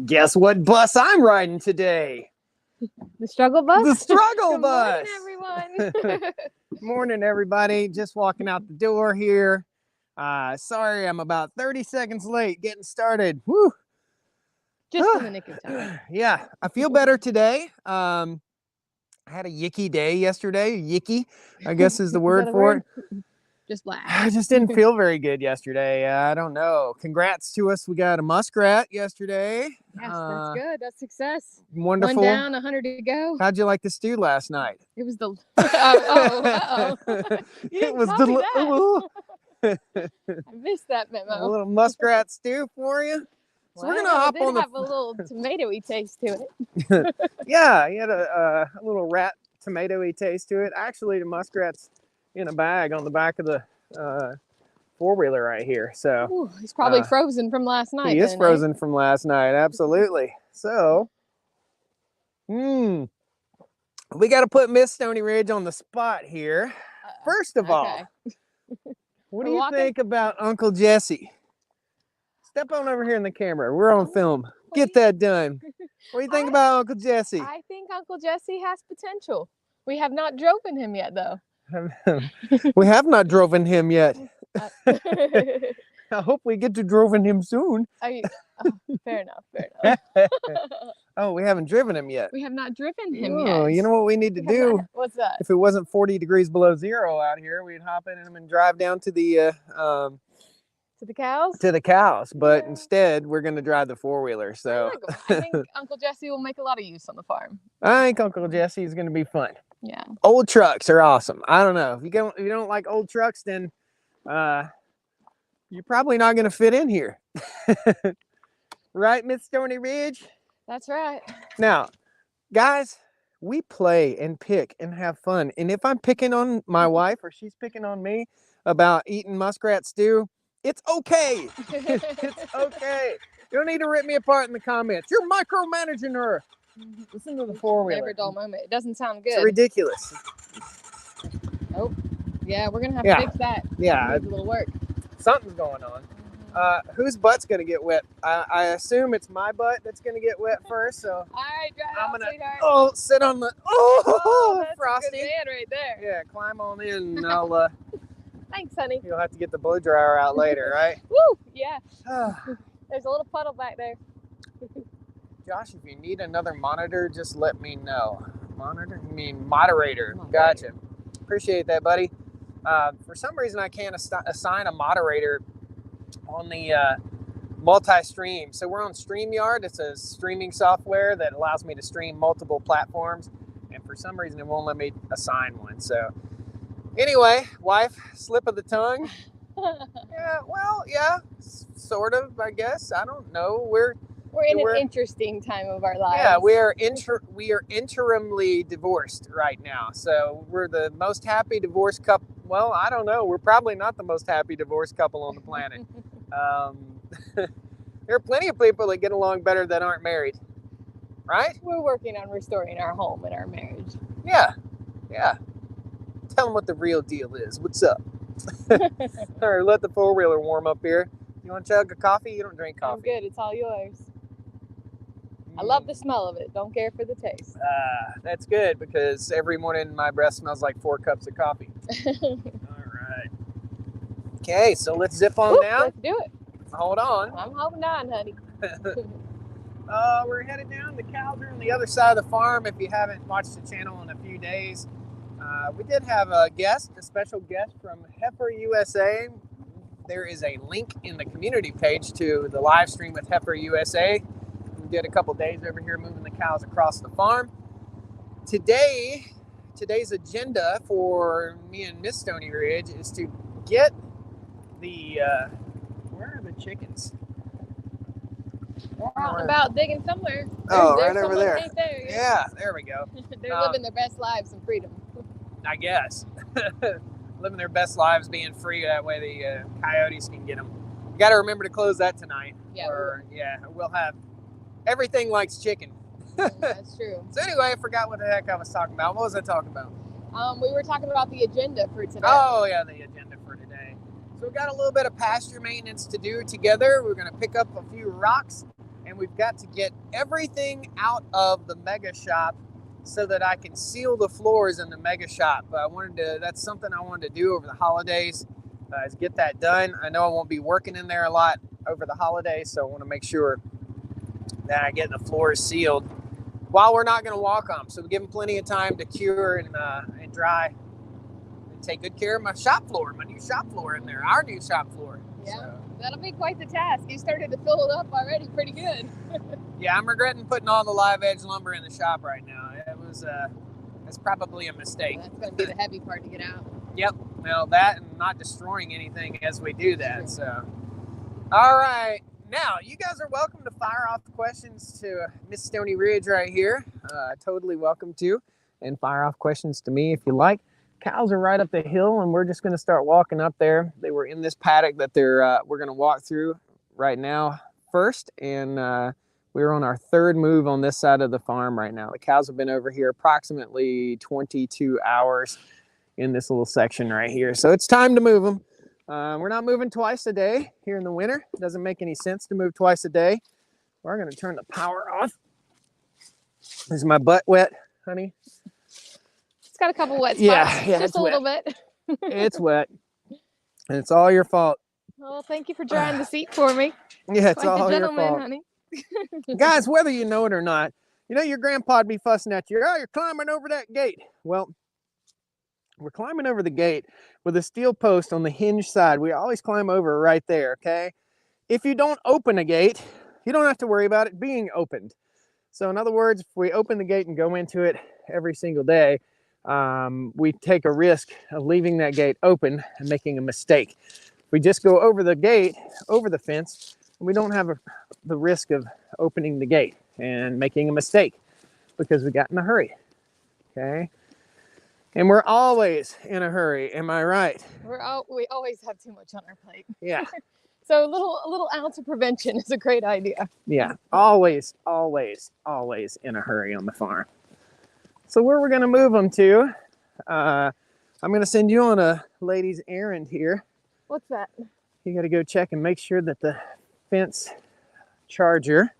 Guess what bus I'm riding today? The struggle bus? The struggle Good bus. morning, everyone. Morning, everybody. Just walking out the door here. Sorry, I'm about 30 seconds late getting started. Woo. Just in the nick of time. Yeah, I feel better today. I had a yicky day yesterday. Yicky, I guess is the word for it. Just laugh. I just didn't feel very good yesterday. I don't know. Congrats to us. We got a muskrat yesterday. Yes, that's good. That's success. Wonderful. 1 down, 100 to go. How'd you like the stew last night? It was the uh-oh. It was the I missed that memo. a little muskrat stew for you. So we're gonna hop on the. Have a little tomatoey taste to it. Yeah, he had a little rat tomatoey taste to it. Actually, the muskrat's in a bag on the back of the four-wheeler right here. So ooh, he's probably frozen from last night. He is frozen from last night. Absolutely. So, we got to put Miss Stoney Ridge on the spot here. First of all, what do you think about Uncle Jesse? Step on over here in the camera. We're on film. Get that done. What do you think about Uncle Jesse? I think Uncle Jesse has potential. We have not driven him yet, though. We have not driven him yet. I hope we get to driven him soon. Fair enough. Oh, we haven't driven him yet. We have not driven him yet. Oh, you know what we need to do? What's that? If it wasn't 40 degrees below zero out here, we'd hop in him and drive down to the to the cows? To the cows, but instead we're going to drive the four-wheeler. So I think Uncle Jesse will make a lot of use on the farm. I think Uncle Jesse is going to be fun. Yeah. Old trucks are awesome. I don't know. If you don't like old trucks, then you're probably not going to fit in here. Right, Miss Stoney Ridge? That's right. Now, guys, we play and pick and have fun. And if I'm picking on my wife or she's picking on me about eating muskrat stew, it's okay. It's okay. You don't need to rip me apart in the comments. You're micromanaging her. Listen to the four-wheeler. Every dull moment. It doesn't sound good. It's ridiculous. Oh, yeah, we're going to have to fix that. Yeah. It needs a little work. Something's going on. Whose butt's going to get wet? I assume it's my butt that's going to get wet first. So all right, drive I'm going to sit on the that's Frosty. A good man right there. Yeah, climb on in and I'll thanks, honey. You'll have to get the blow dryer out later, right? Woo! Yeah. There's a little puddle back there. Josh, if you need another monitor, just let me know. Monitor? You mean moderator. Gotcha. Appreciate that, buddy. For some reason, I can't assign a moderator on the multi-stream. So we're on StreamYard. It's a streaming software that allows me to stream multiple platforms. And for some reason, it won't let me assign one. So anyway, wife, slip of the tongue. Yeah, sort of, I guess. I don't know. We're in an interesting time of our lives. Yeah, we are interimly divorced right now. So we're the most happy divorced couple. Well, I don't know. We're probably not the most happy divorced couple on the planet. There are plenty of people that get along better that aren't married, right? We're working on restoring our home and our marriage. Yeah. Tell them what the real deal is. What's up? All right, let the four-wheeler warm up here. You want to chug a coffee? You don't drink coffee. I'm good. It's all yours. I love the smell of it. Don't care for the taste. That's good because every morning my breath smells like 4 cups of coffee. All right. Okay, so let's zip on down. Let's do it. Hold on. I'm holding on, honey. We're headed down. The cows are on the other side of the farm. If you haven't watched the channel in a few days, we did have a special guest from Heifer USA. There is a link in the community page to the live stream with Heifer USA. We did a couple days over here moving the cows across the farm. Today's agenda for me and Miss Stoney Ridge is to get the where are the chickens? They're out and about digging somewhere. Right over there. There. Yeah, there we go. They're living their best lives in freedom. I guess. Living their best lives being free. That way the coyotes can get them. You got to remember to close that tonight. Yeah. We'll have everything likes chicken. That's true. So anyway, I forgot what the heck I was talking about. What was I talking about? We were talking about the agenda for today. Oh, yeah, the agenda for today. So we got a little bit of pasture maintenance to do together. We're going to pick up a few rocks and we've got to get everything out of the mega shop so that I can seal the floors in the mega shop. That's something I wanted to do over the holidays, is get that done. I know I won't be working in there a lot over the holidays, so I want to make sure that I get the floors sealed while we're not going to walk on them. So we give them plenty of time to cure and dry, and take good care of my shop floor, my new shop floor in there, our new shop floor. Yeah, so, that'll be quite the task. You started to fill it up already pretty good. Yeah, I'm regretting putting all the live edge lumber in the shop right now. That's probably a mistake. That's going to be the heavy part to get out. Yep. Well, that and not destroying anything as we do that. So, all right. Now, you guys are welcome to fire off questions to Miss Stoney Ridge right here. Totally welcome to. And fire off questions to me if you like. Cows are right up the hill, and we're just going to start walking up there. They were in this paddock that we're going to walk through right now first. And we're on our third move on this side of the farm right now. The cows have been over here approximately 22 hours in this little section right here. So it's time to move them. We're not moving twice a day here in the winter. It doesn't make any sense to move twice a day. We're going to turn the power off. Is my butt wet, honey? It's got a couple wet spots. Yeah, just a little bit. It's wet. And it's all your fault. Well, thank you for drying the seat for me. Yeah, it's Quite all the your gentleman, fault. honey. Guys, whether you know it or not, you know your grandpa'd be fussing at you. Oh, you're climbing over that gate. Well, we're climbing over the gate with a steel post on the hinge side. We always climb over right there, okay? If you don't open a gate, you don't have to worry about it being opened. So in other words, if we open the gate and go into it every single day, we take a risk of leaving that gate open and making a mistake. If we just go over the gate, over the fence, we don't have the risk of opening the gate and making a mistake because we got in a hurry, okay? And we're always in a hurry, am I right? We always have too much on our plate. Yeah. So a little ounce of prevention is a great idea. Yeah, always, always, always in a hurry on the farm. So where we're gonna move them to, I'm gonna send you on a lady's errand here. What's that? You gotta go check and make sure that the fence charger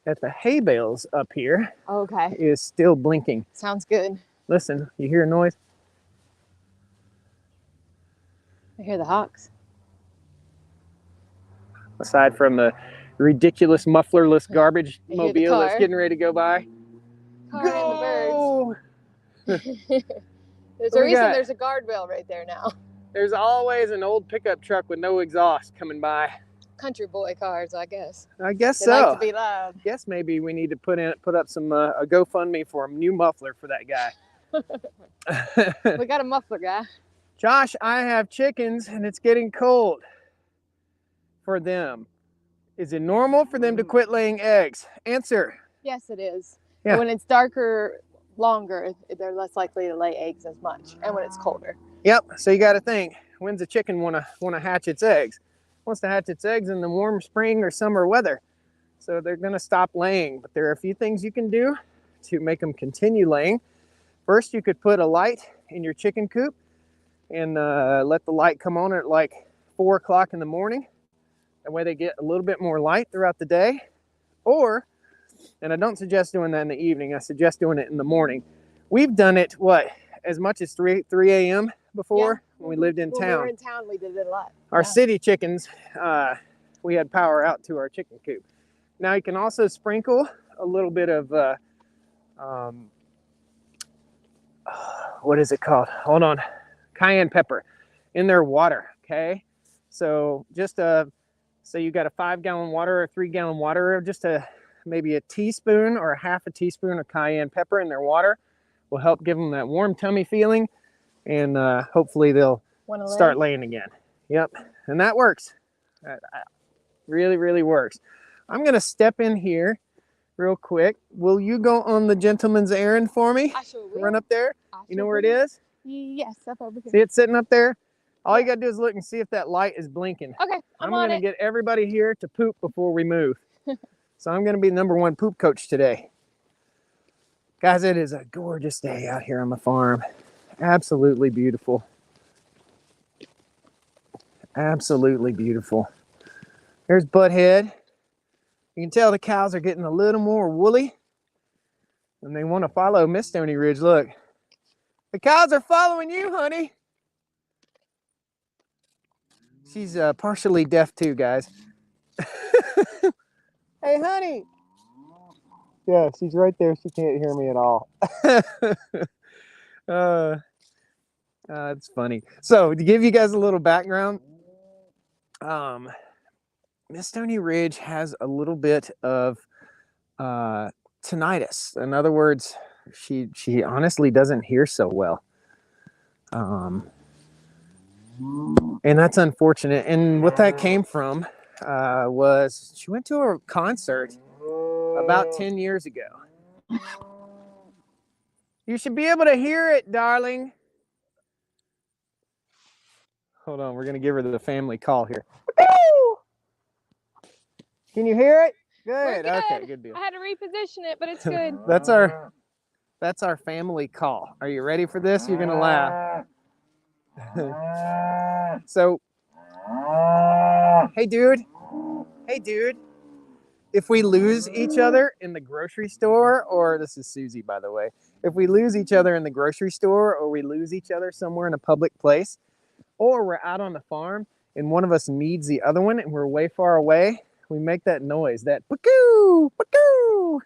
at the hay bales up here Okay. is still blinking. Sounds good. Listen, you hear a noise? I hear the hawks. Aside from the ridiculous mufflerless garbage I hear the mobile that's car. getting ready to go by. Car and the birds. There's What a we reason got? there's a guardrail right there now. There's always an old pickup truck with no exhaust coming by. Country boy cars, I guess. I guess They so. like to be loud. Guess maybe we need to put up some a GoFundMe for a new muffler for that guy. We got a muffler guy. Josh, I have chickens and it's getting cold for them. Is it normal for them to quit laying eggs? Answer. Yes, it is. Yeah. When it's darker, longer, they're less likely to lay eggs as much, and when it's colder. Yep. So you got to think, when's a chicken want to hatch its eggs? Wants to hatch its eggs in the warm spring or summer weather. So they're going to stop laying. But there are a few things you can do to make them continue laying. First, you could put a light in your chicken coop and let the light come on at like 4 o'clock in the morning. That way they get a little bit more light throughout the day. Or, and I don't suggest doing that in the evening, I suggest doing it in the morning. We've done it, as much as 3 a.m. before when we lived in When town. we were in town, we did it a lot. Our city chickens, we had power out to our chicken coop. Now you can also sprinkle a little bit of, what is it called? Hold on. Cayenne pepper in their water, okay? So just say you got a 5-gallon water or 3-gallon water, just maybe a teaspoon or a half a teaspoon of cayenne pepper in their water will help give them that warm tummy feeling, and hopefully they'll start laying again. Yep, and that works. That really, really works. I'm gonna step in here real quick. Will you go on the gentleman's errand for me? I sure will. Run up there. You know where it is? Yes, up over here. See it sitting up there? All you gotta do is look and see if that light is blinking. Okay, I'm gonna get everybody here to poop before we move. So I'm gonna be the #1 poop coach today. Guys, it is a gorgeous day out here on the farm. Absolutely beautiful. Absolutely beautiful. There's Butthead. You can tell the cows are getting a little more woolly and they want to follow Miss Stoney Ridge. Look, the cows are following you, honey. She's partially deaf too, guys. Hey, honey. Yeah, she's right there. She can't hear me at all. It's funny. So to give you guys a little background, Miss Stoney Ridge has a little bit of tinnitus. In other words, she honestly doesn't hear so well. And that's unfortunate. And what that came from was she went to a concert about 10 years ago. You should be able to hear it, darling. Hold on, we're going to give her the family call here. Can you hear it? Good. Okay, good deal. I had to reposition it, but it's good. That's our family call. Are you ready for this? You're going to laugh. So, hey, dude. Hey, dude. If we lose each other in the grocery store, or this is Susie, by the way, if we lose each other in the grocery store, or we lose each other somewhere in a public place, or we're out on the farm and one of us needs the other one and we're way far away, we make that noise, that pacoo, pacoo.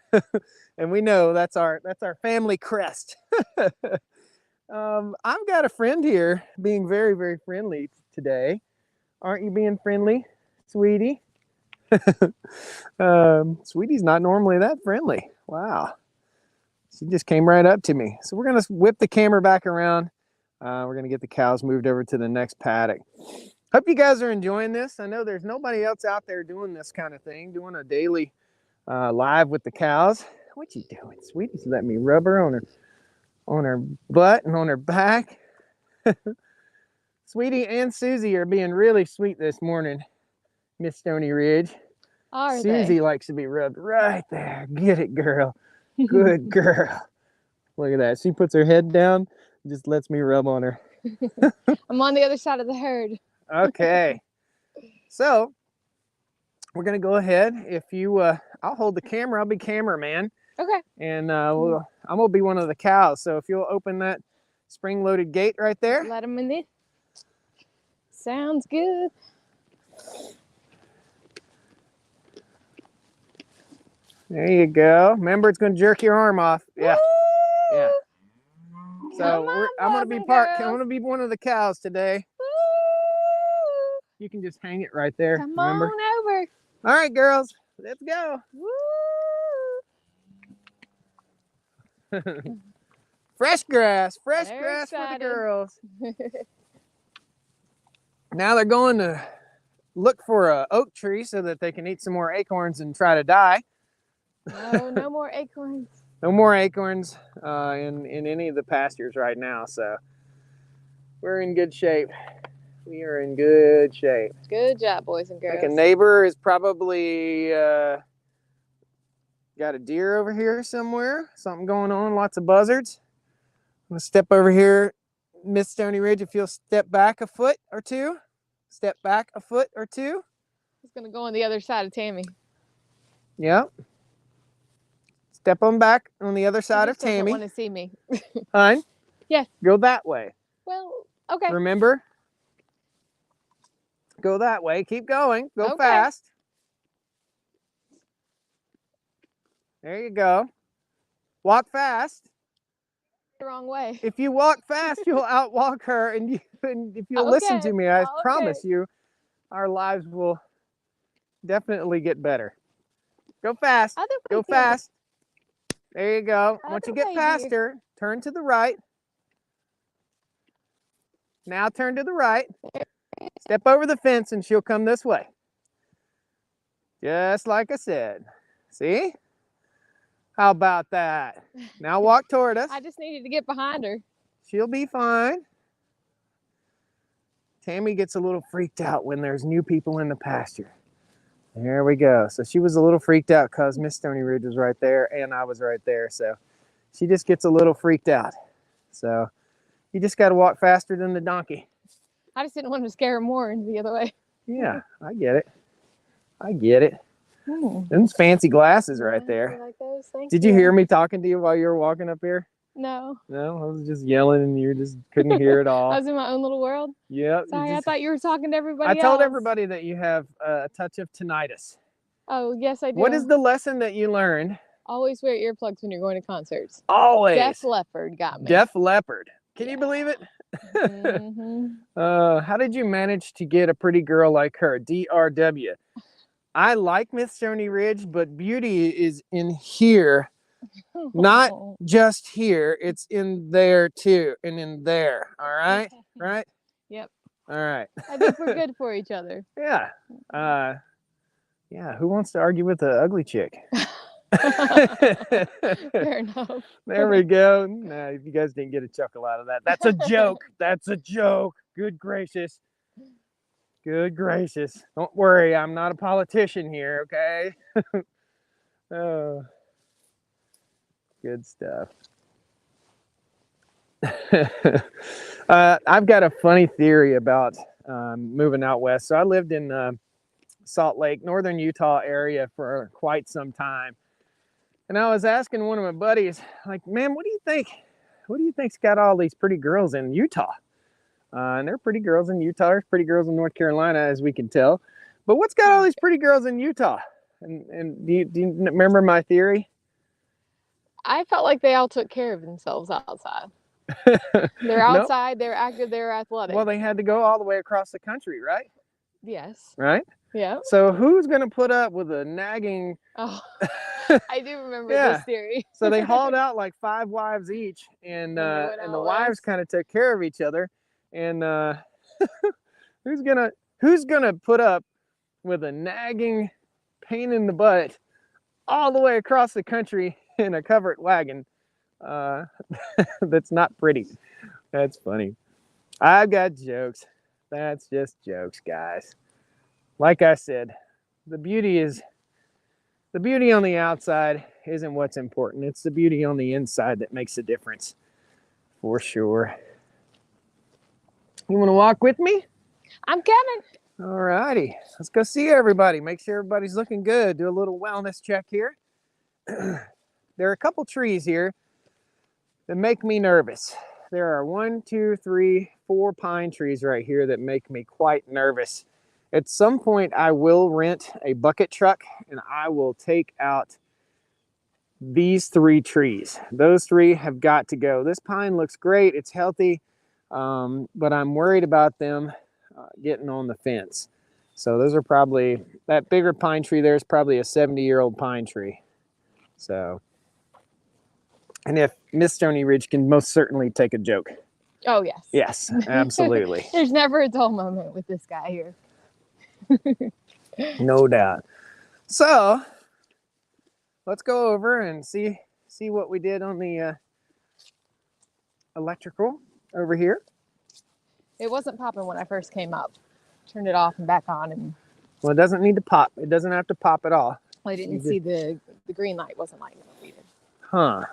And we know that's our family crest. I've got a friend here being very, very friendly today. Aren't you being friendly, sweetie? Sweetie's not normally that friendly. Wow. She just came right up to me. So we're going to whip the camera back around. We're going to get the cows moved over to the next paddock. Hope you guys are enjoying this. I know there's nobody else out there doing this kind of thing, doing a daily live with the cows. What you doing? Sweetie's letting me rub her on her butt and on her back. Sweetie and Susie are being really sweet this morning, Miss Stoney Ridge. Are Susie they? likes to be rubbed right there. Get it, girl. Good girl. Look at that. She puts her head down, just lets me rub on her. I'm on the other side of the herd. Okay. So we're gonna go ahead. If you, I'll hold the camera. I'll be cameraman. Okay. And I'm gonna be one of the cows. So if you'll open that spring-loaded gate right there. Let them in there. Sounds good. There you go. Remember, it's gonna jerk your arm off. Yeah. Woo! Yeah. So Come on, I'm gonna boys be and I'm girls. gonna be one of the cows today. Woo! You can just hang it right there. Come remember? on over. All right, girls, let's go. Woo! Fresh grass for excited. the girls. Now they're going to look for an oak tree so that they can eat some more acorns and try to die. No more acorns. No more acorns in any of the pastures right now. So we're in good shape. We are in good shape. Good job, boys and girls. I think a neighbor is probably got a deer over here somewhere. Something going on, lots of buzzards. I'm gonna step over here, Miss Stoney Ridge, if you'll step back a foot or two. Step back a foot or two. It's gonna go on the other side of Tammy. Yep. Step on back on the other side of Tammy. Want to see me? Hun? Yes. Go that way. Well, okay. Remember? Go that way. Keep going. Go Okay. fast. There you go. Walk fast. The wrong way. If you walk fast, you'll outwalk her, and if you'll listen to me, I promise you, our lives will definitely get better. Go fast. Go fast. There you go. Once you get past her, turn to the right. Now turn to the right. Step over the fence, and she'll come this way. Just like I said. See? How about that? Now walk toward us. I just needed to get behind her. She'll be fine. Tammy gets a little freaked out when there's new people in the pasture. There we go. So she was a little freaked out because Miss Stoney Ridge was right there and I was right there. So she just gets a little freaked out. So you just got to walk faster than the donkey. I just didn't want to scare her more into the other way. Yeah, I get it. I get it. Those fancy glasses right You there. like those? Thank Did you hear me talking to you while you were walking up here? No. No, I was just yelling and you just couldn't hear it all. I was in my own little world. Yeah. Sorry, I thought you were talking to everybody I told else. everybody that you have a touch of tinnitus. Oh, yes, I do. What is the lesson that you learned? Always wear earplugs when you're going to concerts. Always. Def Leppard got me. Def Leppard. Can you believe it? How did you manage to get a pretty girl like her? DRW. I like Miss Stoney Ridge, but beauty is in here, not just here. It's in there too, and in there. All right, right? Yep. All right. I think we're good for each other. Yeah. Yeah. Who wants to argue with an ugly chick? Fair enough. There we go. Nah, you guys didn't get a chuckle out of that. That's a joke. That's a joke. Good gracious. Good gracious. Don't worry, I'm not a politician here, okay? Oh, good stuff. I've got a funny theory about moving out west. So I lived in Salt Lake, northern Utah area for quite some time. And I was asking one of my buddies, like, man, what do you think? What do you think's got all these pretty girls in Utah? And there are pretty girls in Utah. There's pretty girls in North Carolina, as we can tell. But what's got all these pretty girls in Utah? And do you remember my theory? I felt like they all took care of themselves outside. They're outside, nope. They're active, they're athletic. Well, they had to go all the way across the country, right? Yes. Right? Yeah. So who's going to put up with a nagging... Oh, I do remember this theory. So they hauled out like 5 wives each, and the wives kind of took care of each other. And who's gonna put up with a nagging pain in the butt all the way across the country in a covered wagon? That's not pretty. That's funny. I've got jokes. That's just jokes, guys. Like I said, the beauty on the outside isn't what's important. It's the beauty on the inside that makes a difference, for sure. You want to walk with me? I'm coming. All righty. Let's go see everybody. Make sure everybody's looking good. Do a little wellness check here. There are a couple trees here that make me nervous. There are 1, 2, 3, 4 pine trees right here that make me quite nervous. At some point, I will rent a bucket truck and I will take out these 3 trees. Those 3 have got to go. This pine looks great. It's healthy. But I'm worried about them getting on the fence. So those are probably, that bigger pine tree there is probably a 70-year-old pine tree. So, and if Miss Stoney Ridge can most certainly take a joke. Oh, yes. Yes, absolutely. There's never a dull moment with this guy here. No doubt. So, let's go over and see what we did on the electrical over here. It wasn't popping when I first came up. Turned it off and back on, and well, it doesn't need to pop. It doesn't have to pop at all. I didn't see the green light wasn't lighting up either. Huh.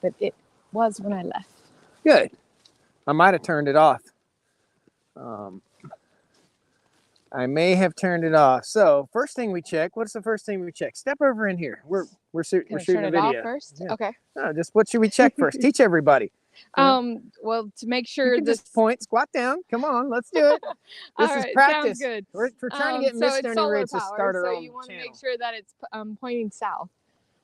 But it was when I left. Good. I might have turned it off. I may have turned it off. So first thing we check. What's the first thing we check? Step over in here. We're shooting a video. Off first? Yeah. Okay. No, just what should we check first? Teach everybody. Well, to make sure this point, squat down. Come on, let's do it. This is practice. Sounds good. We're trying to get Miss Stoney Ridge to start her own channel. So you want to make sure that it's pointing south.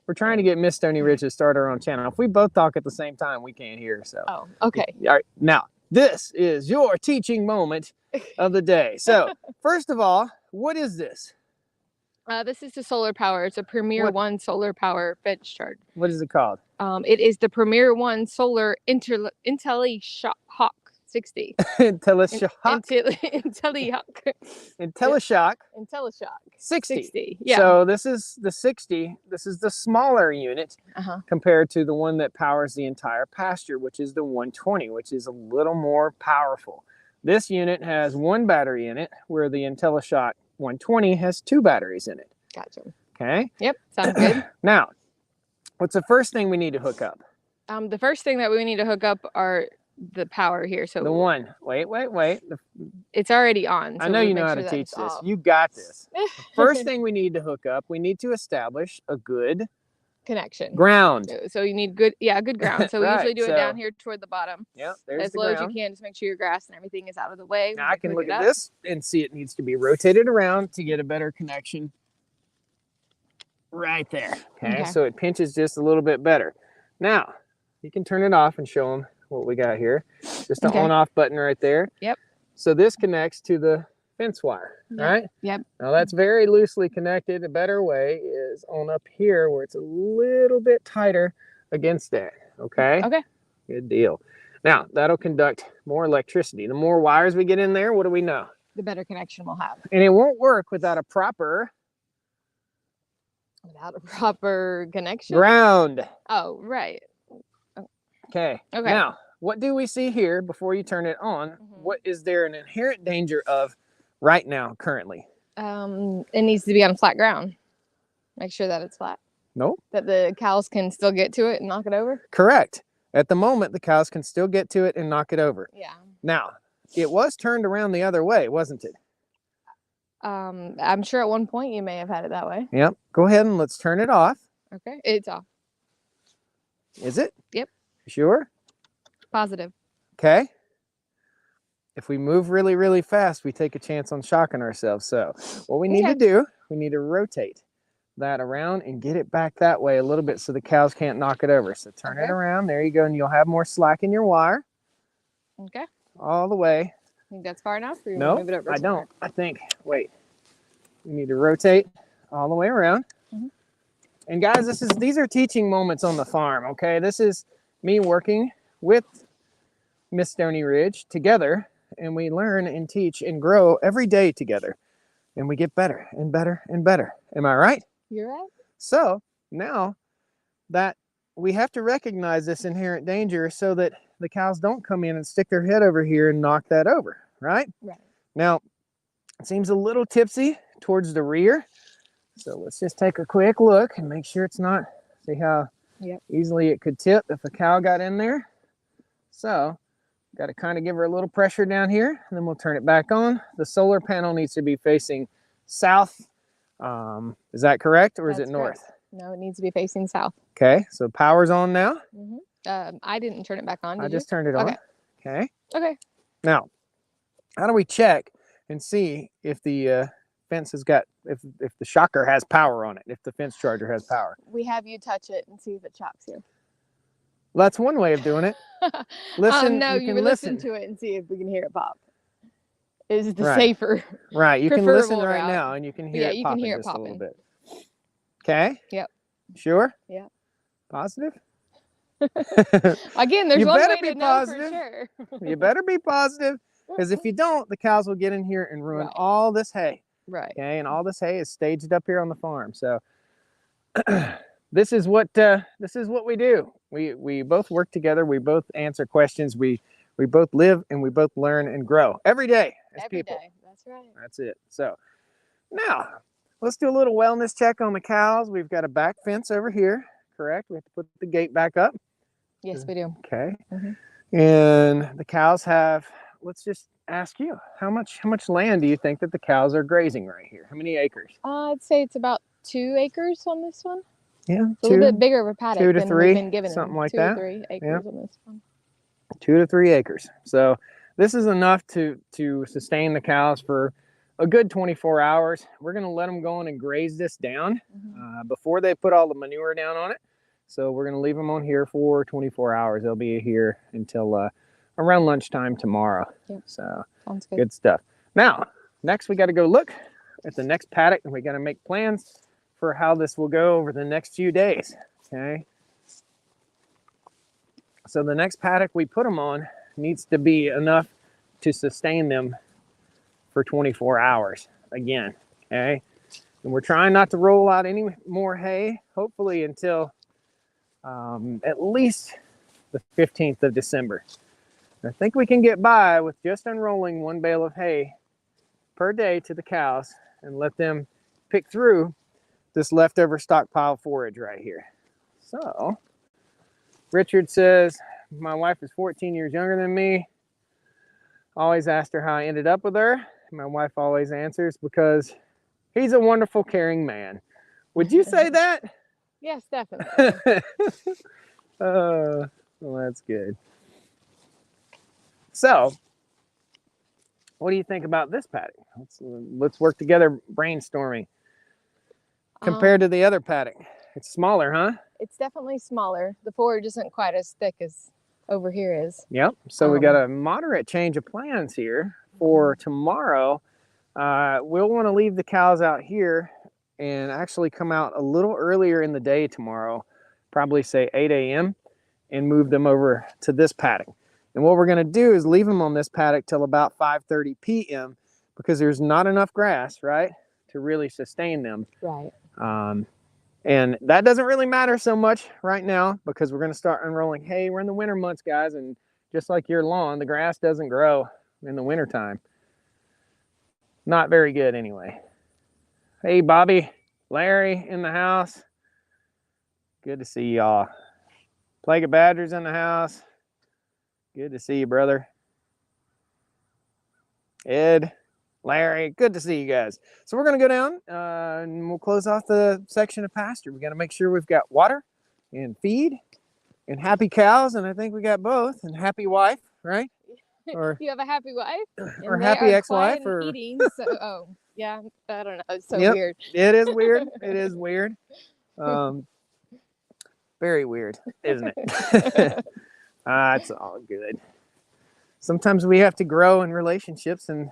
We're trying to get Miss Stoney Ridge to start her own channel. If we both talk at the same time, we can't hear. So. Oh, okay. All right. Now, this is your teaching moment of the day. So, first of all, what is this? This is the solar power. It's a Premier One solar power bench charge. What is it called? It is the Premier One Solar IntelliShock 60. IntelliShock 60. Yeah. So this is the 60. This is the smaller unit compared to the one that powers the entire Pasture, which is the 120, which is a little more powerful. This unit has 1 battery in it, where the IntelliShock 120 has 2 batteries in it. Gotcha. Okay. Yep. Sounds good. Now, what's the first thing we need to hook up? The first thing that we need to hook up are the power here. So the one. Wait. it's already on. So I know you know make how sure to that teach it's this. off. You got this. The first thing we need to hook up, we need to establish a good connection. ground. So you need good ground. So we Right, usually do it so- down here toward the bottom. Yep, there's As the low as ground. you can. Just make sure your grass and everything is out of the way. Now I can hook look it at up. this and see it needs to be rotated around to get a better connection right there. Okay, so it pinches just a little bit better. Now, you can turn it off and show them what we got here. Just an on-off button right there. Yep. So this connects to the fence wire, right? Yep. Now that's very loosely connected. A better way is on up here where it's a little bit tighter against that, okay? Okay. Good deal. Now, that'll conduct more electricity. The more wires we get in there, what do we know? The better connection we'll have. And it won't work without a proper connection. ground. Oh, right. Okay. Now, what do we see here before you turn it on? What is there an inherent danger of right now, currently? It needs to be on flat ground. Make sure that it's flat. Nope. That the cows can still get to it and knock it over? Correct. At the moment, the cows can still get to it and knock it over. Yeah. Now, it was turned around the other way, wasn't it? I'm sure at one point you may have had it that way. Yep. Go ahead and let's turn it off. Okay. It's off. Is it? Yep. Sure? Positive. Okay. If we move really, really fast, we take a chance on shocking ourselves. So what we need to do, we need to rotate that around and get it back that way a little bit so the cows can't knock it over. So turn it around. There you go. And you'll have more slack in your wire. Okay. All the way. Think that's far enough? Or you No, move it over I somewhere? don't. I think, wait, we need to rotate all the way around. And guys, these are teaching moments on the farm, okay? This is me working with Miss Stoney Ridge together, and we learn and teach and grow every day together. And we get better and better and better. Am I right? You're right. So now that we have to recognize this inherent danger so that the cows don't come in and stick their head over here and knock that over, right? Right. Now, it seems a little tipsy towards the rear. So let's just take a quick look and make sure it's not, see how easily it could tip if a cow got in there. So, got to kind of give her a little pressure down here, and then we'll turn it back on. The solar panel needs to be facing south. Is that correct, or is it north? Correct. No, it needs to be facing south. Okay, so power's on now. I didn't turn it back on. I just turned it on. Okay. Okay. Now, how do we check and see if the fence has got, if the shocker has power on it, if the fence charger has power? We have you touch it and see if it shocks you. Well, that's one way of doing it. Listen, no, you you can listen to it and see if we can hear it pop. Is the safer. Right, you can listen preferable right route. now and you can hear it you popping can hear it just a little popping. bit. Okay? Yep. Sure? Yeah. Positive? Again, there's You one better way be to positive. know for sure. You better be positive, because if you don't, the cows will get in here and ruin all this hay. Right. Okay, and all this hay is staged up here on the farm. So this is what we do. We both work together. We both answer questions. We both live and we both learn and grow every day as people. Every day. That's right. That's it. So now let's do a little wellness check on the cows. We've got a back fence over here, correct? We have to put the gate back up. Yes, we do. Okay. And the cows have, let's just ask you, how much land do you think that the cows are grazing right here? How many acres? I'd say it's about 2 acres on this one. Yeah, it's a little bit bigger of a paddock 2 to than 3, we've been given something them. like 2 that. or 3 acres on this one. 2 to 3 acres. So this is enough to sustain the cows for a good 24 hours. We're going to let them go in and graze this down before they put all the manure down on it. So we're going to leave them on here for 24 hours. They'll be here until around lunchtime tomorrow. Yep. So sounds good. Good stuff. Now, next we got to go look at the next paddock, and we got to make plans for how this will go over the next few days. Okay. So the next paddock we put them on needs to be enough to sustain them for 24 hours again. Okay. And we're trying not to roll out any more hay, hopefully until at least the 15th of December. I think we can get by with just unrolling 1 bale of hay per day to the cows and let them pick through this leftover stockpile forage right here. So Richard says My wife is 14 years younger than me. Always asked her how I ended up with her. My wife always answers, because he's a wonderful, caring man. Would you say that? Yes, definitely. Well, that's good. So, what do you think about this paddock? Let's work together brainstorming. Compared to the other paddock, it's smaller, huh? It's definitely smaller. The forage isn't quite as thick as over here is. Yep. So we got a moderate change of plans here for tomorrow. We'll want to leave the cows out here and actually come out a little earlier in the day tomorrow, probably say 8 a.m. and move them over to this paddock. And what we're going to do is leave them on this paddock till about 5:30 p.m. because there's not enough grass, right, to really sustain them. Right. And that doesn't really matter so much right now because we're going to start unrolling hay. We're in the winter months, guys, and just like your lawn, the grass doesn't grow in the wintertime. Not very good anyway. Hey, Bobby, Larry in the house. Good to see y'all. Plague of Badgers in the house. Good to see you, brother. Ed, Larry, good to see you guys. So we're going to go down and we'll close off the section of pasture. We got to make sure we've got water and feed and happy cows, and I think we got both, and happy wife, right? Or you have a happy wife or happy ex-wife, or eating. So, oh yeah, I don't know. It's so yep, weird. It is weird. It is weird. Very weird, isn't it? It's all good. Sometimes we have to grow in relationships, and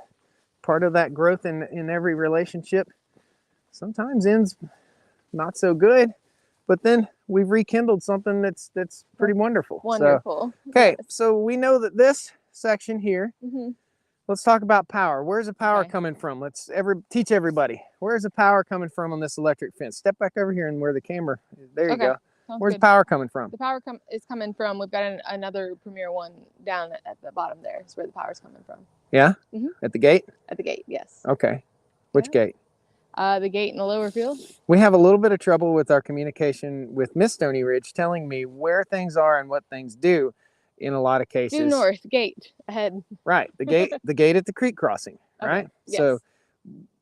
part of that growth in every relationship sometimes ends not so good, but then we've rekindled something that's pretty wonderful. Wonderful. So, okay, yes. So we know that this section here, let's talk about power. Where's the power coming from? Let's teach everybody. Where's the power coming from on this electric fence? Step back over here and where the camera is. There you go. Where's the power coming from? The power is coming from, we've got another Premier one down at the bottom there. Is where the power's coming from. Yeah? At the gate? At the gate, yes. Okay. Which gate? The gate in the lower field. We have a little bit of trouble with our communication with Miss Stoney Ridge telling me where things are and what things do in a lot of cases. Due north, gate, ahead. Right, the gate at the creek crossing, right? Yes. So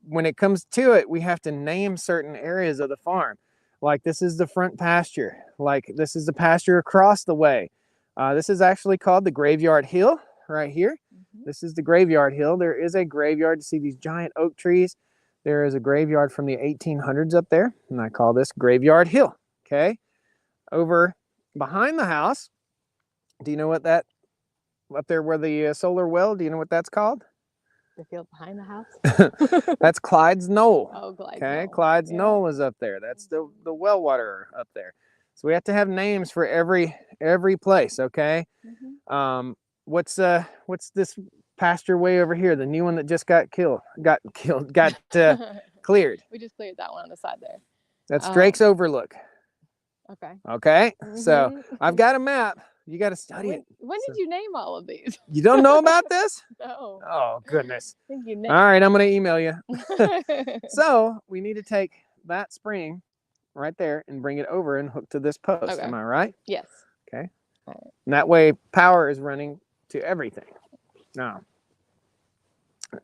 when it comes to it, we have to name certain areas of the farm. Like this is the front pasture. Like this is the pasture across the way. This is actually called the Graveyard Hill right here. This is the Graveyard Hill. There is a graveyard. You see these giant oak trees. There is a graveyard from the 1800s up there, and I call this Graveyard Hill, okay? Over behind the house, do you know what that, up there where the solar well, do you know what that's called? The field behind the house? That's Clyde's Knoll. Oh, Clyde's Knoll. Clyde's Knoll is up there. That's the well water up there. So we have to have names for every place, okay? What's this pasture way over here, the new one that just got cleared? We just cleared that one on the side there. That's Drake's Overlook. Okay. So I've got a map. You got to study it. When did you name all of these? You don't know about this? No. Oh, goodness. I think you all right, I'm going to email you. So we need to take that spring right there and bring it over and hook to this post. Am I right? Yes. Okay. All right. And that way power is running to everything. Now,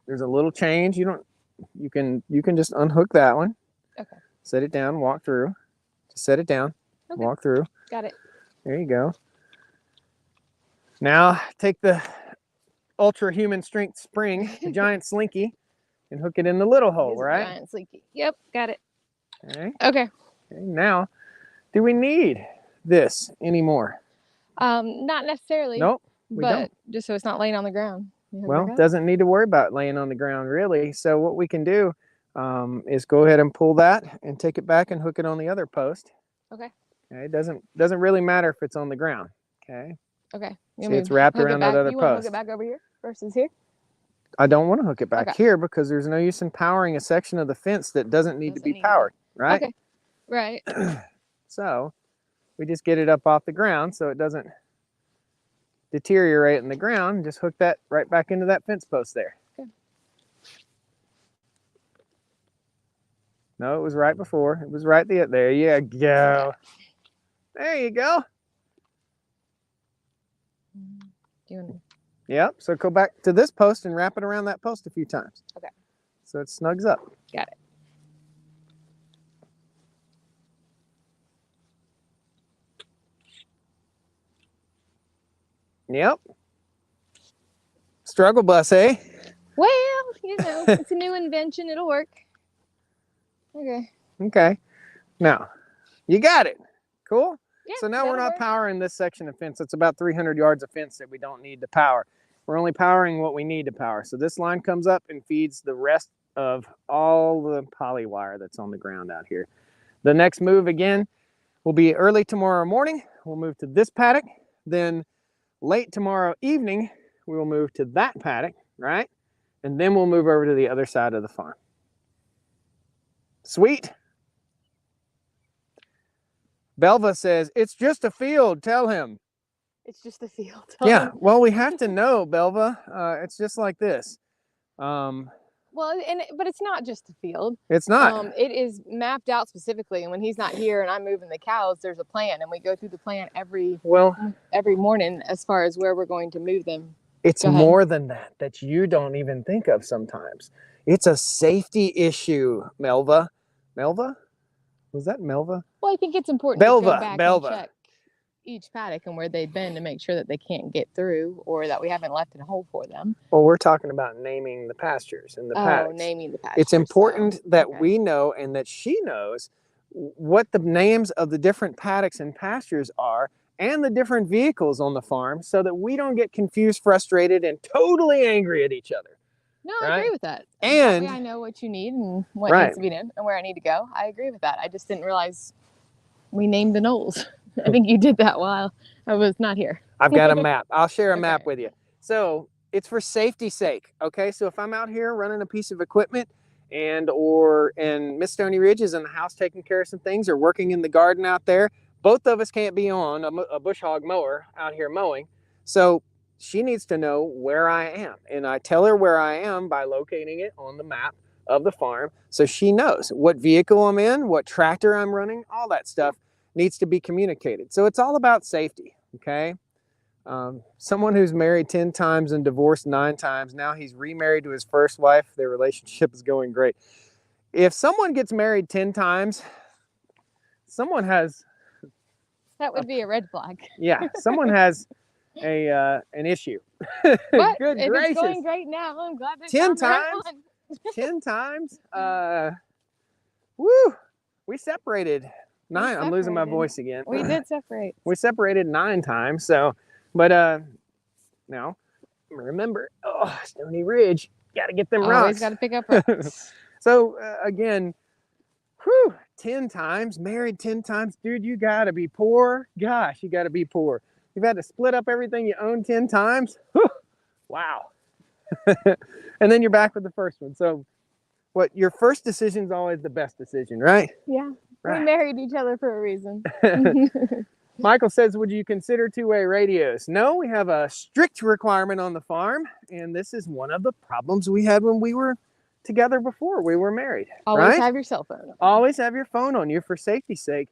there's a little change. You can just unhook that one. Okay. Set it down, walk through. Just set it down, walk through. Got it. There you go. Now take the ultra human strength spring, the giant slinky, and hook it in the little hole, right? Giant slinky. Yep, got it. Okay. Okay. Now, do we need this anymore? Not necessarily. Nope. We don't. Just so it's not laying on the ground. Well, doesn't need to worry about laying on the ground really. So what we can do is go ahead and pull that and take it back and hook it on the other post. Okay. It doesn't really matter if it's on the ground. Okay. Okay. See, it's wrapped around that other post. You want to hook post. it back over here versus here? I don't want to hook it back here because there's no use in powering a section of the fence that doesn't need to be powered, right? Okay. Right. So we just get it up off the ground so it doesn't deteriorate in the ground. Just hook that right back into that fence post there. Okay. No, it was right before. It was right there. There you go. There you go. Do you Yep. So go back to this post and wrap it around that post a few times. Okay. So it snugs up. Got it. Yep. Struggle bus, eh? Well, it's a new invention. It'll work. Okay. Okay. Now, you got it. Cool? Yeah, So now we're that'll not work. powering this section of fence. It's about 300 yards of fence that we don't need to power. We're only powering what we need to power. So this line comes up and feeds the rest of all the poly wire that's on the ground out here. The next move again will be early tomorrow morning. We'll move to this paddock. Then late tomorrow evening, we will move to that paddock, right? And then we'll move over to the other side of the farm. Sweet. Belva says, it's just a field, tell him. It's just a field. Yeah, well, we have to know, Belva. It's just like this. Well, but it's not just a field. It's not. It is mapped out specifically, and when he's not here and I'm moving the cows, there's a plan, and we go through the plan every morning as far as where we're going to move them. It's more than that you don't even think of sometimes. It's a safety issue, Melva. Melva? Was that Melva? Well, I think it's important to go back and check each paddock and where they've been to make sure that they can't get through or that we haven't left a hole for them. Well, we're talking about naming the pastures and the paddocks. Oh, naming the pastures. It's important that we know and that she knows what the names of the different paddocks and pastures are and the different vehicles on the farm so that we don't get confused, frustrated, and totally angry at each other. No, I agree with that. And I know what you need and what needs to be done and where I need to go. I agree with that. I just didn't realize we named the knolls. I think you did that while I was not here. I've got a map. I'll share a map with you. So it's for safety's sake. Okay. So if I'm out here running a piece of equipment and Miss Stoney Ridge is in the house taking care of some things or working in the garden out there, both of us can't be on a bush hog mower out here mowing. So she needs to know where I am. And I tell her where I am by locating it on the map of the farm. So she knows what vehicle I'm in, what tractor I'm running, all that stuff needs to be communicated. So it's all about safety, okay? Someone who's married 10 times and divorced 9 times, now he's remarried to his first wife. Their relationship is going great. If someone gets married 10 times, someone has... That would be a red flag. Yeah, someone has an issue. But Good if gracious. It's going great now. I'm glad that 10 times? 10 times? Woo! We separated. 9. I'm losing my voice again. We did separate. We separated 9 times. So, but now remember, Stoney Ridge, got to get them rocks. Always got to pick up rocks. So again, 10 times, married 10 times, dude. You got to be poor. Gosh, you got to be poor. You've had to split up everything you own 10 times. Whew, wow. And then you're back with the first one. So, your first decision is always the best decision, right? Yeah. Right. We married each other for a reason. Michael says, would you consider 2-way radios? No, we have a strict requirement on the farm, and this is one of the problems we had when we were together before we were married. Always have your cell phone on. Always have your phone on you for safety's sake,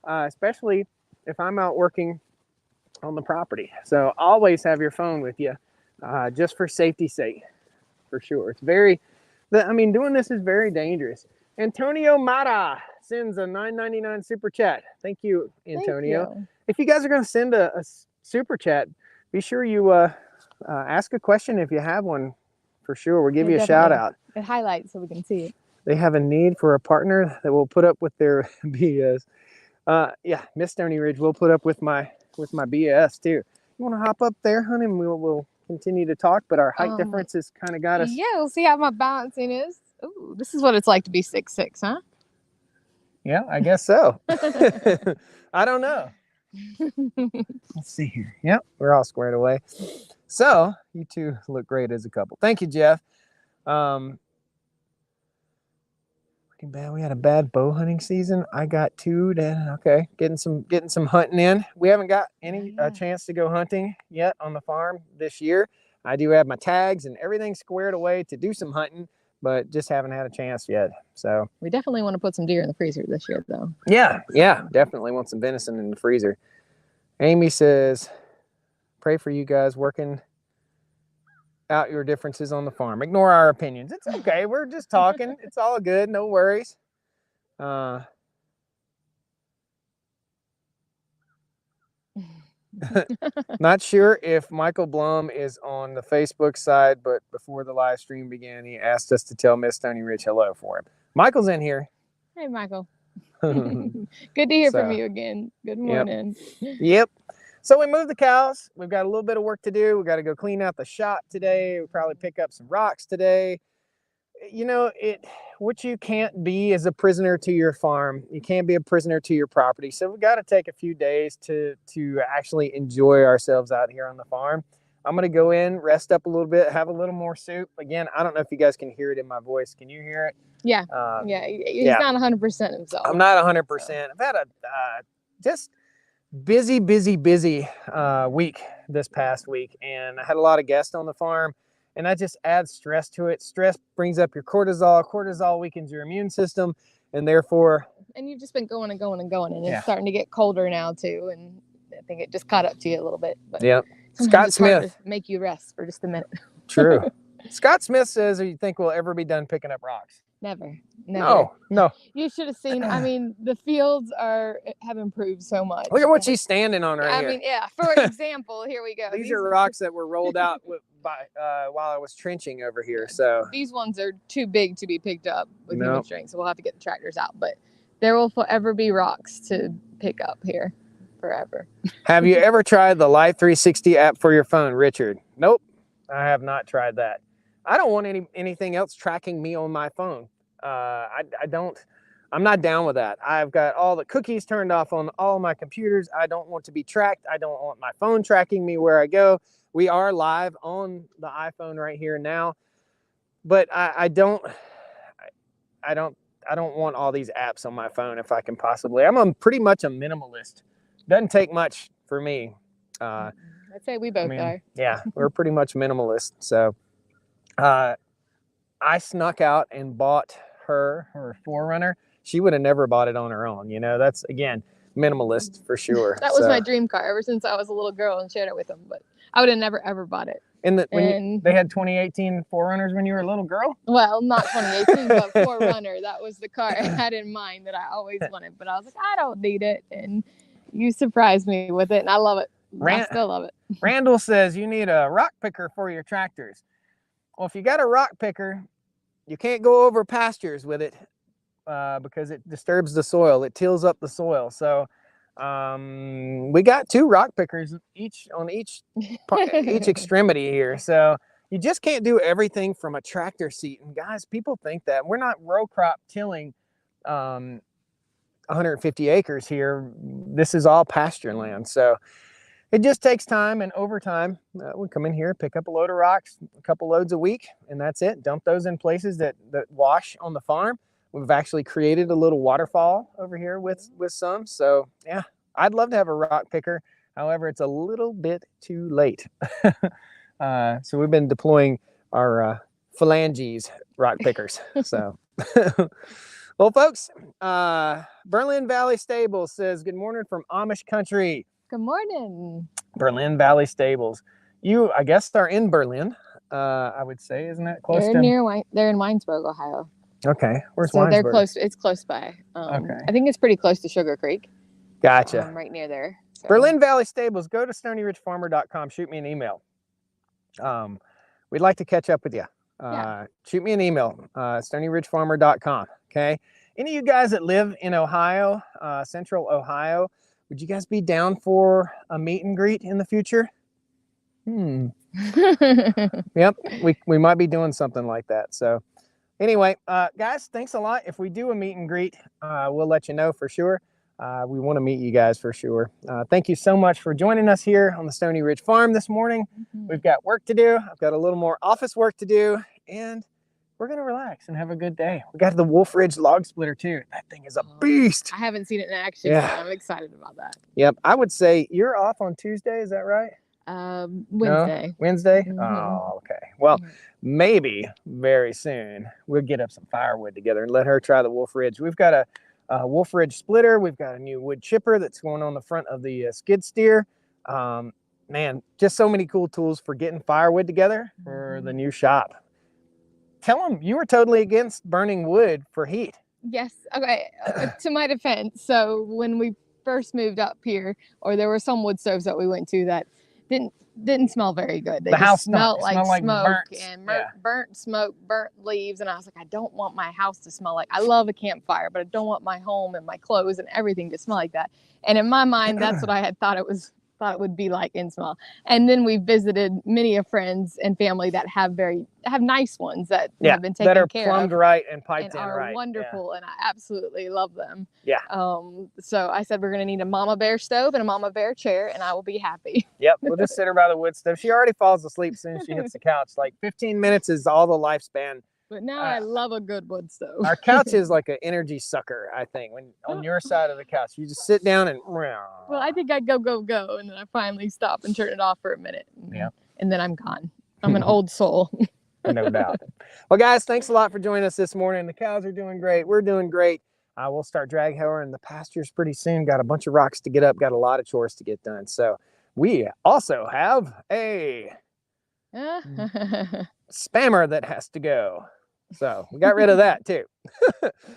especially if I'm out working on the property. So always have your phone with you, just for safety's sake, for sure. It's doing this is very dangerous. Antonio Mata sends a $9.99 super chat. Thank you, Antonio. Thank you. If you guys are going to send a super chat, be sure you ask a question if you have one. For sure, we'll give you a shout out. It highlights so we can see it. They have a need for a partner that will put up with their BS. Yeah, Miss Stoney Ridge will put up with my BS too. You want to hop up there, honey, and we'll continue to talk. But our height difference has kind of got us. Yeah, we'll see how my balancing is. Ooh, this is what it's like to be 6'6", huh? Yeah, I guess so. I don't know. Let's see here. Yep, we're all squared away. So you two look great as a couple. Thank you, Jeff. Looking bad. We had a bad bow hunting season. I got 2. Okay, getting some hunting in. We haven't got any chance to go hunting yet on the farm this year. I do have my tags and everything squared away to do some hunting, but just haven't had a chance yet. So we definitely want to put some deer in the freezer this year, though. Yeah, definitely want some venison in the freezer. Amy says, Pray for you guys working out your differences on the farm. Ignore our opinions. It's okay. We're just talking. It's all good. No worries. Not sure if Michael Blum is on the Facebook side, but before the live stream began, he asked us to tell Miss Stoney Ridge hello for him. Michael's in here. Hey, Michael. Good to hear from you again. Good morning. Yep. So we moved the cows. We've got a little bit of work to do. We got to go clean out the shop today. We'll probably pick up some rocks today. You know, what you can't be is a prisoner to your farm. You can't be a prisoner to your property. So we've got to take a few days to actually enjoy ourselves out here on the farm. I'm going to go in, rest up a little bit, have a little more soup. Again, I don't know if you guys can hear it in my voice. Can you hear it? Yeah. He's not 100% himself. I'm not 100%. So. I've had a just busy week this past week, and I had a lot of guests on the farm. And that just adds stress to it. Stress brings up your cortisol. Cortisol weakens your immune system. And therefore... And you've just been going and going and going. And it's starting to get colder now, too. And I think it just caught up to you a little bit. But yep. Scott Smith. Make you rest for just a minute. True. Scott Smith says, do you think we'll ever be done picking up rocks? Never. No. You should have seen. I mean, the fields have improved so much. Look at what she's standing on right here. I mean, yeah. For example, here we go. These are rocks that were rolled out while I was trenching over here. So these ones are too big to be picked up with human strength. So we'll have to get the tractors out. But there will forever be rocks to pick up here, forever. Have you ever tried the Life 360 app for your phone, Richard? Nope, I have not tried that. I don't want anything else tracking me on my phone. I'm not down with that. I've got all the cookies turned off on all my computers. I don't want to be tracked. I don't want my phone tracking me where I go. We are live on the iPhone right here now, but I don't want all these apps on my phone if I can possibly. I'm pretty much a minimalist. Doesn't take much for me. I'd say we both are. Yeah, we're pretty much minimalist. So I snuck out and bought her 4Runner. She would have never bought it on her own. You know, that's, again, minimalist for sure. That was my dream car ever since I was a little girl and shared it with them. But I would have never, ever bought it. They had 2018 4Runners when you were a little girl? Well, not 2018, but 4Runner. That was the car I had in mind that I always wanted. But I was like, I don't need it. And you surprised me with it, and I love it. I still love it. Randall says you need a rock picker for your tractors. Well, if you got a rock picker, you can't go over pastures with it because it disturbs the soil. It tills up the soil. So we got 2 rock pickers on each extremity here. So you just can't do everything from a tractor seat. And guys, people think that we're not row crop tilling 150 acres here. This is all pasture land. So it just takes time, and over time, we come in here, pick up a load of rocks, a couple loads a week, and that's it. Dump those in places that wash on the farm. We've actually created a little waterfall over here with some. So yeah, I'd love to have a rock picker. However, it's a little bit too late. So we've been deploying our phalanges rock pickers. So, well, folks, Berlin Valley Stables says, good morning from Amish country. Good morning. Berlin Valley Stables. You, I guess, are in Berlin, I would say. Isn't that close to? They're in Winesburg, Ohio. Okay. Where's Winesburg? They're close. It's close by. Okay. I think it's pretty close to Sugar Creek. Gotcha. Right near there. So. Berlin Valley Stables. Go to StoneyRidgeFarmer.com. Shoot me an email. We'd like to catch up with you. Shoot me an email. StoneyRidgeFarmer.com. Okay. Any of you guys that live in Ohio, Central Ohio, would you guys be down for a meet and greet in the future? Yep, we might be doing something like that. So anyway, guys, thanks a lot. If we do a meet and greet, we'll let you know for sure. We want to meet you guys for sure. Thank you so much for joining us here on the Stoney Ridge Farm this morning. We've got work to do. I've got a little more office work to do, and we're going to relax and have a good day. We got the Wolf Ridge log splitter too. That thing is a beast. I haven't seen it in action. Yeah. I'm excited about that. Yep. I would say you're off on Tuesday. Is that right? Wednesday. No? Wednesday? Oh, okay. Well, maybe very soon we'll get up some firewood together and let her try the Wolf Ridge. We've got a Wolf Ridge splitter. We've got a new wood chipper that's going on the front of the skid steer. man, just so many cool tools for getting firewood together for the new shop. Tell them you were totally against burning wood for heat. Yes. Okay. To my defense, so when we first moved up here, or there were some wood stoves that we went to that didn't smell very good. They The just house smelled like smoke burnt, and yeah. burnt smoke, burnt leaves, and I was like, I don't want my house to smell like. I love a campfire, but I don't want my home and my clothes and everything to smell like that. And in my mind, that's what I had thought it would be like in smell. And then we visited many of friends and family that have nice ones that have been taken that are care plumbed of right and piped and in are right. wonderful, and I absolutely love them. Yeah. So I said we're gonna need a mama bear stove and a mama bear chair, and I will be happy. Yep, we'll just sit her by the wood stove. She already falls asleep as soon as she hits the couch. Like 15 minutes is all the lifespan. But now I love a good wood stove. Our couch is like an energy sucker, I think. When on your side of the couch, you just sit down and. Well, I think I go, and then I finally stop and turn it off for a minute. Yeah. And then I'm gone. I'm an old soul. No doubt. Well, guys, thanks a lot for joining us this morning. The cows are doing great. We're doing great. We'll start drag hoeing the pastures pretty soon. Got a bunch of rocks to get up. Got a lot of chores to get done. So we also have a spammer that has to go. So we got rid of that too.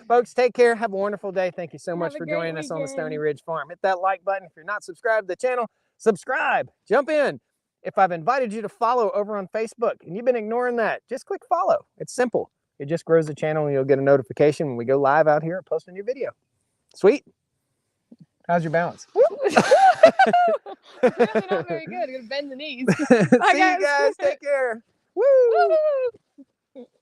Folks, take care. Have a wonderful day. Thank you so much for joining us on the Stoney Ridge Farm. Hit that like button. If you're not subscribed to the channel, subscribe. Jump in. If I've invited you to follow over on Facebook and you've been ignoring that, just click follow. It's simple. It just grows the channel and you'll get a notification when we go live out here and post a new video. Sweet. How's your balance? Apparently not very good. I'm gonna bend the knees. See you guys. Take care. Woo!